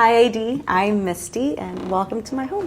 Hi AD, I'm Misty and welcome to my home.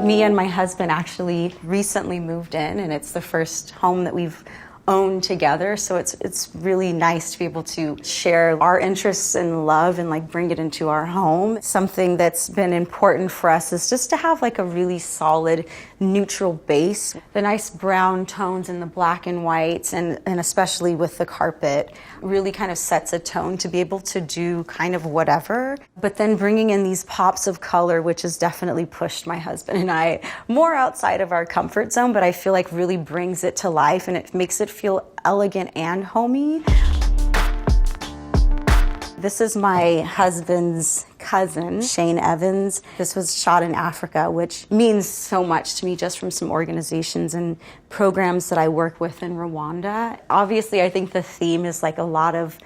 Me and my husband actually recently moved in, and it's the first home that we've owned together, so it's really nice to be able to share our interests and love and like bring it into our home. Something that's been important for us is just to have like a really solid neutral base. The nice brown tones and the black and whites and especially with the carpet really kind of sets a tone to be able to do kind of whatever. But then bringing in these pops of color, which has definitely pushed my husband and I more outside of our comfort zone, but I feel like really brings it to life and it makes it feel elegant and homey. This is my husband's cousin, Shane Evans. This was shot in Africa, which means so much to me just from some organizations and programs that I work with in Rwanda. Obviously, I think the theme is like a lot of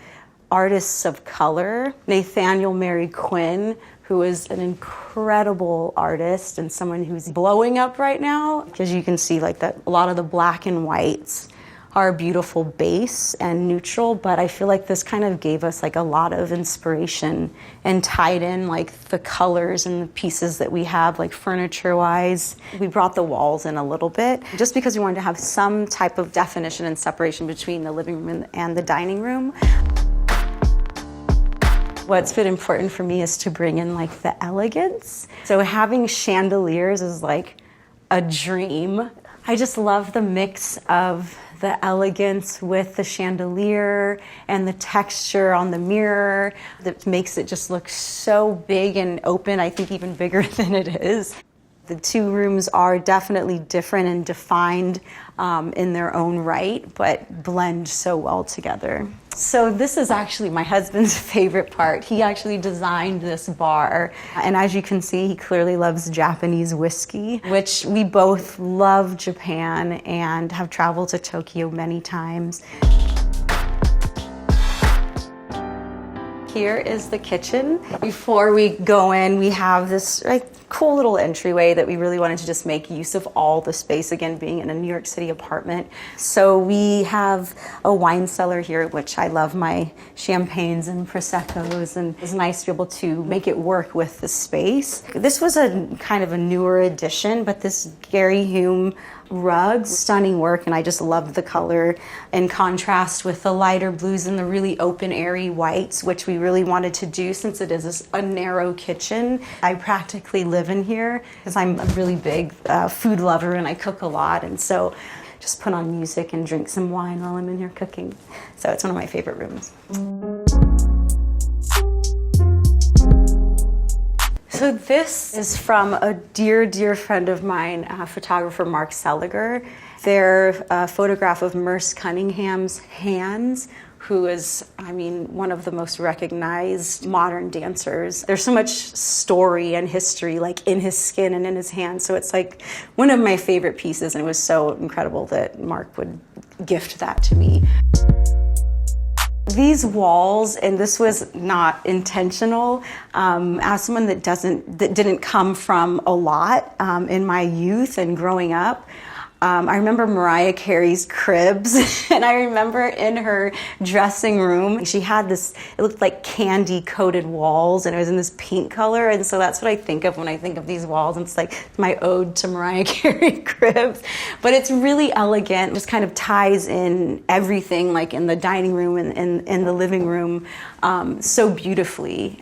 artists of color. Nathaniel married Quinn, who is an incredible artist and someone who's blowing up right now, because you can see like that a lot of the black and whites are a beautiful base and neutral, but I feel like this kind of gave us like a lot of inspiration and tied in like the colors and the pieces that we have like furniture wise. We brought the walls in a little bit just because we wanted to have some type of definition and separation between the living room and the dining room. What's been important for me is to bring in like the elegance. So having chandeliers is like a dream. I just love the mix of the elegance with the chandelier and the texture on the mirror that makes it just look so big and open, I think even bigger than it is. The two rooms are definitely different and defined in their own right, but blend so well together. So this is actually my husband's favorite part. He actually designed this bar. And as you can see, he clearly loves Japanese whiskey, which we both love Japan and have traveled to Tokyo many times. Here is the kitchen. Before we go in, we have this cool little entryway that we really wanted to just make use of all the space, again, being in a New York City apartment. So we have a wine cellar here, which I love my champagnes and Proseccos, and it's nice to be able to make it work with the space. This was a kind of a newer addition, but this Gary Hume rugs, stunning work, and I just love the color in contrast with the lighter blues and the really open, airy whites, which we really wanted to do since it is a narrow kitchen. I practically live in here because I'm a really big food lover and I cook a lot, and so just put on music and drink some wine while I'm in here cooking. So it's one of my favorite rooms. So this is from a dear, dear friend of mine, photographer Mark Seliger. Their photograph of Merce Cunningham's hands, who is, I mean, one of the most recognized modern dancers. There's so much story and history like in his skin and in his hands. So it's like one of my favorite pieces, and it was so incredible that Mark would gift that to me. These walls, and this was not intentional, as someone that didn't come from a lot in my youth and growing up, I remember Mariah Carey's cribs, and I remember in her dressing room, she had this, it looked like candy-coated walls, and it was in this pink color, and so that's what I think of when I think of these walls, and it's like my ode to Mariah Carey cribs. But it's really elegant, just kind of ties in everything, like in the dining room and in the living room, so beautifully.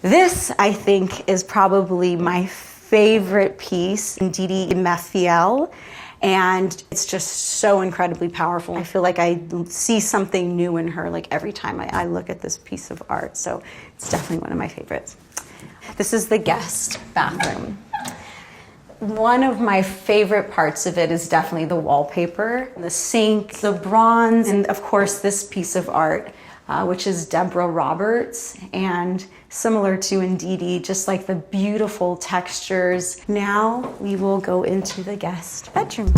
This, I think, is probably my favorite piece, Ndidi Emefiele, and it's just so incredibly powerful. I feel like I see something new in her like every time I look at this piece of art, so it's definitely one of my favorites. This is the guest bathroom. One of my favorite parts of it is definitely the wallpaper, the sink, the bronze, and of course this piece of art, which is Deborah Roberts, and similar to Ndidi, just like the beautiful textures. Now we will go into the guest bedroom.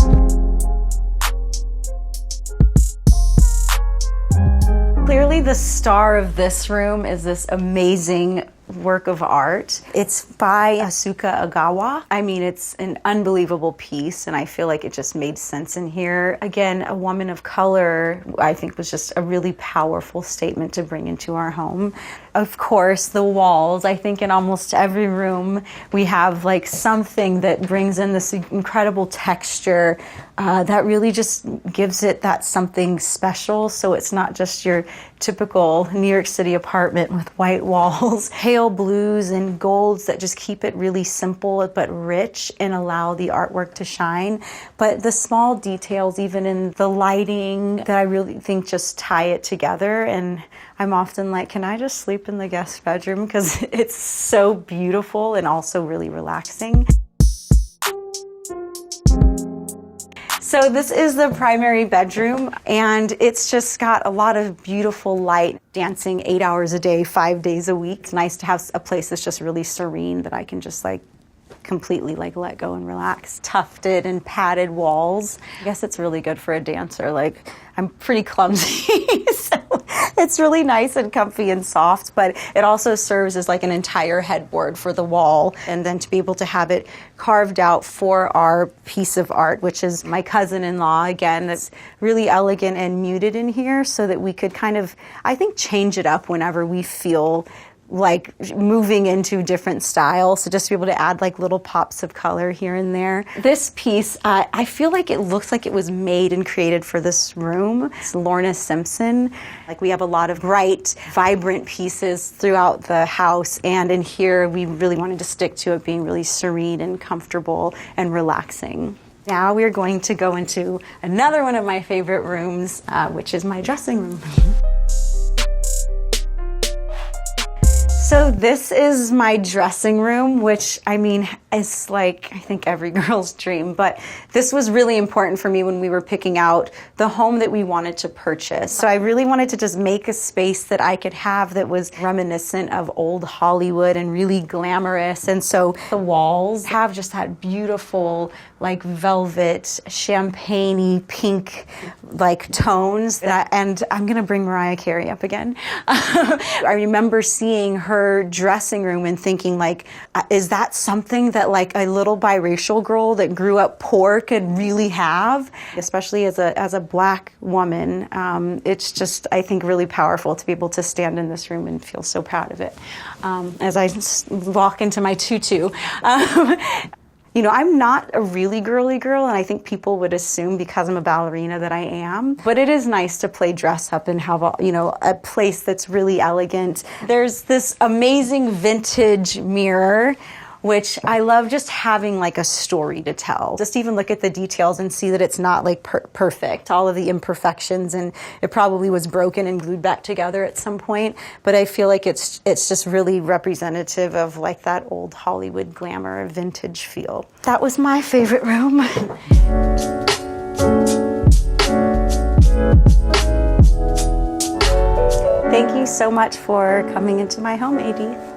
Clearly the star of this room is this amazing work of art. It's by Asuka Ogawa. I mean, it's an unbelievable piece, and I feel like it just made sense in here. Again, a woman of color, I think, was just a really powerful statement to bring into our home. Of course, the walls. I think in almost every room we have like something that brings in this incredible texture that really just gives it that something special. So it's not just your typical New York City apartment with white walls. Pale blues and golds that just keep it really simple but rich and allow the artwork to shine. But the small details, even in the lighting, that I really think just tie it together. And I'm often like, can I just sleep in the guest bedroom? Because it's so beautiful and also really relaxing. So this is the primary bedroom, and it's just got a lot of beautiful light, dancing 8 hours a day, 5 days a week. It's nice to have a place that's just really serene that I can just like completely like let go and relax. Tufted and padded walls. I guess it's really good for a dancer. Like, I'm pretty clumsy, so it's really nice and comfy and soft, but it also serves as like an entire headboard for the wall. And then to be able to have it carved out for our piece of art, which is my cousin-in-law, again, that's really elegant and muted in here so that we could kind of, I think, change it up whenever we feel like moving into different styles. So just to be able to add like little pops of color here and there. This piece, I feel like it looks like it was made and created for this room. It's Lorna Simpson. Like, we have a lot of bright, vibrant pieces throughout the house. And in here, we really wanted to stick to it being really serene and comfortable and relaxing. Now we're going to go into another one of my favorite rooms, which is my dressing room. So this is my dressing room, which, I mean, is like, I think every girl's dream, but this was really important for me when we were picking out the home that we wanted to purchase. So I really wanted to just make a space that I could have that was reminiscent of old Hollywood and really glamorous. And so the walls have just that beautiful, like velvet, champagne-y, pink, like tones that, and I'm gonna bring Mariah Carey up again. I remember seeing her dressing room and thinking like, is that something that like a little biracial girl that grew up poor could really have? Especially as a Black woman, it's just, I think, really powerful to be able to stand in this room and feel so proud of it. As I walk into my tutu. You know, I'm not a really girly girl, and I think people would assume because I'm a ballerina that I am. But it is nice to play dress up and have, a place that's really elegant. There's this amazing vintage mirror, which I love just having like a story to tell. Just even look at the details and see that it's not like perfect. All of the imperfections, and it probably was broken and glued back together at some point. But I feel like it's just really representative of like that old Hollywood glamour vintage feel. That was my favorite room. Thank you so much for coming into my home, AD.